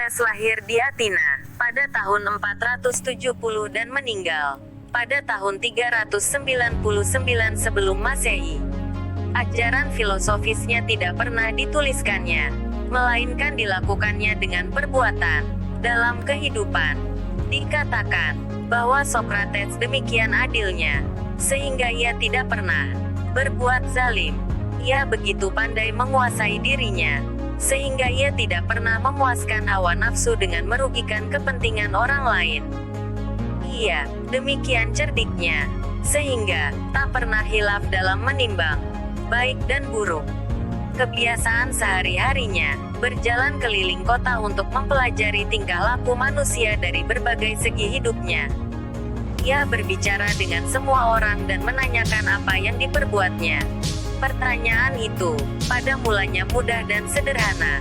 Sokrates lahir di Athena pada tahun 470 dan meninggal pada tahun 399 sebelum Masehi. Ajaran filosofisnya tidak pernah dituliskannya, melainkan dilakukannya dengan perbuatan dalam kehidupan. Dikatakan bahwa Sokrates demikian adilnya, sehingga ia tidak pernah berbuat zalim. Ia begitu pandai menguasai dirinya, sehingga ia tidak pernah memuaskan hawa nafsu dengan merugikan kepentingan orang lain. Ia demikian cerdiknya, sehingga tak pernah hilaf dalam menimbang baik dan buruk. Kebiasaan sehari-harinya berjalan keliling kota untuk mempelajari tingkah laku manusia dari berbagai segi hidupnya. Ia berbicara dengan semua orang dan menanyakan apa yang diperbuatnya. Pertanyaan itu pada mulanya mudah dan sederhana.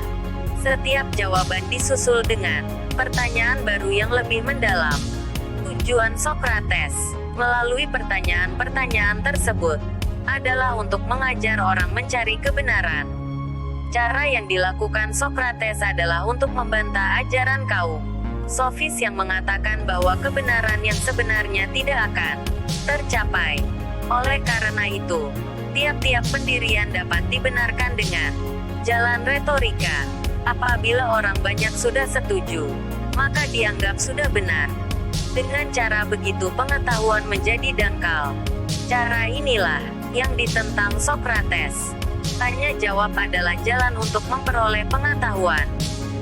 Setiap jawaban disusul dengan pertanyaan baru yang lebih mendalam. Tujuan Sokrates melalui pertanyaan-pertanyaan tersebut adalah untuk mengajar orang mencari kebenaran. Cara yang dilakukan Sokrates adalah untuk membantah ajaran kaum sofis yang mengatakan bahwa kebenaran yang sebenarnya tidak akan tercapai. Oleh karena itu, tiap-tiap pendirian dapat dibenarkan dengan jalan retorika. Apabila orang banyak sudah setuju, maka dianggap sudah benar. Dengan cara begitu pengetahuan menjadi dangkal. Cara inilah yang ditentang Sokrates. Tanya jawab adalah jalan untuk memperoleh pengetahuan.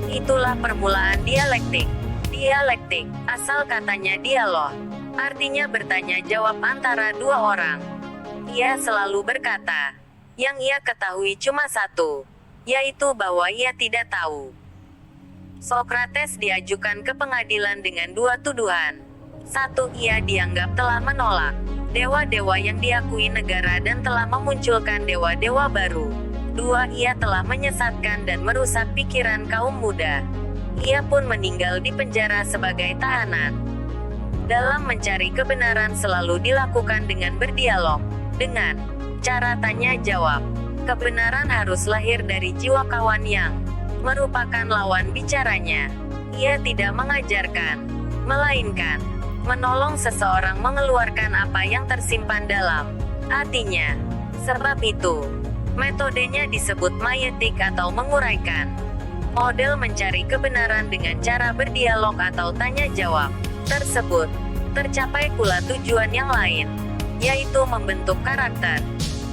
Itulah permulaan dialektik. Dialektik, asal katanya dialog, artinya bertanya jawab antara dua orang. Ia selalu berkata, yang ia ketahui cuma satu, yaitu bahwa ia tidak tahu. Sokrates diajukan ke pengadilan dengan dua tuduhan. Satu, ia dianggap telah menolak dewa-dewa yang diakui negara dan telah memunculkan dewa-dewa baru. Dua, ia telah menyesatkan dan merusak pikiran kaum muda. Ia pun meninggal di penjara sebagai tahanan. Dalam mencari kebenaran selalu dilakukan dengan berdialog, dengan cara tanya jawab. Kebenaran harus lahir dari jiwa kawan yang merupakan lawan bicaranya. Ia tidak mengajarkan, melainkan menolong seseorang mengeluarkan apa yang tersimpan dalam hatinya. Sebab itu, metodenya disebut maetik atau menguraikan. Model mencari kebenaran dengan cara berdialog atau tanya jawab tersebut tercapai pula tujuan yang lain, yaitu membentuk karakter.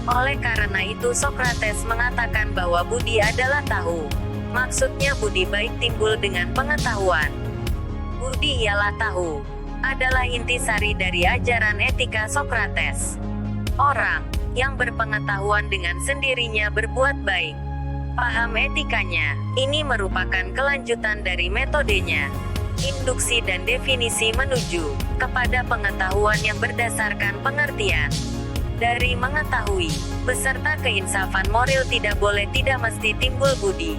Oleh karena itu Sokrates mengatakan bahwa budi adalah tahu. Maksudnya budi baik timbul dengan pengetahuan. Budi ialah tahu, adalah intisari dari ajaran etika Sokrates. Orang yang berpengetahuan dengan sendirinya berbuat baik. Paham etikanya, ini merupakan kelanjutan dari metodenya. Induksi dan definisi menuju kepada pengetahuan yang berdasarkan pengertian. Dari mengetahui, beserta keinsafan moral tidak boleh tidak mesti timbul budi.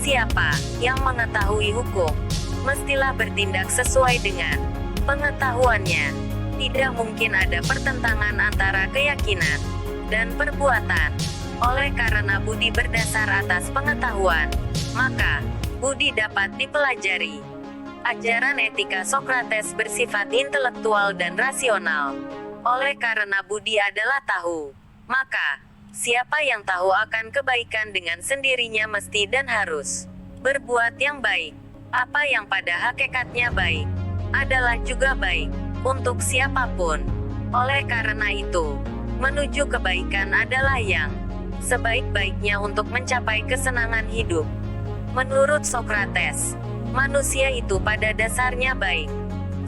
Siapa yang mengetahui hukum, mestilah bertindak sesuai dengan pengetahuannya. Tidak mungkin ada pertentangan antara keyakinan dan perbuatan. Oleh karena budi berdasar atas pengetahuan, maka budi dapat dipelajari. Ajaran etika Sokrates bersifat intelektual dan rasional. Oleh karena budi adalah tahu, maka siapa yang tahu akan kebaikan dengan sendirinya mesti dan harus berbuat yang baik. Apa yang pada hakikatnya baik adalah juga baik untuk siapapun. Oleh karena itu, menuju kebaikan adalah yang sebaik-baiknya untuk mencapai kesenangan hidup. Menurut Sokrates, manusia itu pada dasarnya baik.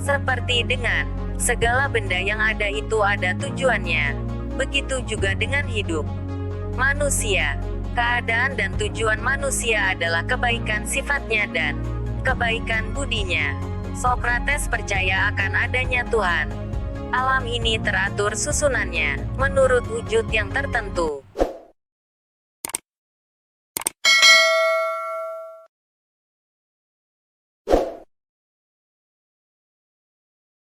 Seperti dengan segala benda yang ada itu ada tujuannya. Begitu juga dengan hidup manusia. Keadaan dan tujuan manusia adalah kebaikan sifatnya dan kebaikan budinya. Sokrates percaya akan adanya Tuhan. Alam ini teratur susunannya menurut wujud yang tertentu.